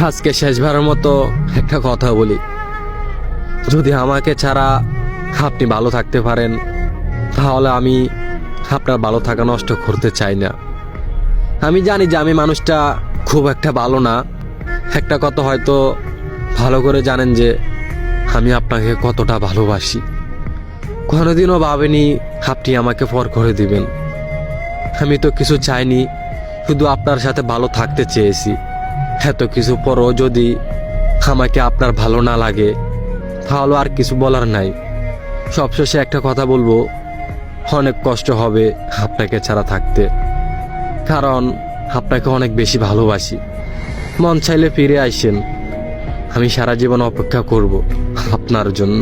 আজকে শেষবারের মতো একটা কথা বলি, যদি আমাকে ছাড়া আপনি ভালো থাকতে পারেন তাহলে আমি আপনার ভালো থাকা নষ্ট করতে চাই না। আমি জানি যে আমি মানুষটা খুব একটা ভালো না, একটা কথা হয়তো ভালো করে জানেন যে আমি আপনাকে কতটা ভালোবাসি। কোনোদিনও ভাবেনি আপনি আমাকে পর করে দিবেন। আমি তো কিছু চাইনি, শুধু আপনার সাথে ভালো থাকতে চেয়েছি। এত কিছু পরও যদি আমাকে আপনার ভালো না লাগে তাহলে আর কিছু বলার নাই। সবশেষে একটা কথা বলবো, অনেক কষ্ট হবে আপনাকে ছাড়া থাকতে, কারণ আপনাকে অনেক বেশি ভালোবাসি। মন চাইলে ফিরে আইসেন, আমি সারা জীবন অপেক্ষা করব আপনার জন্য।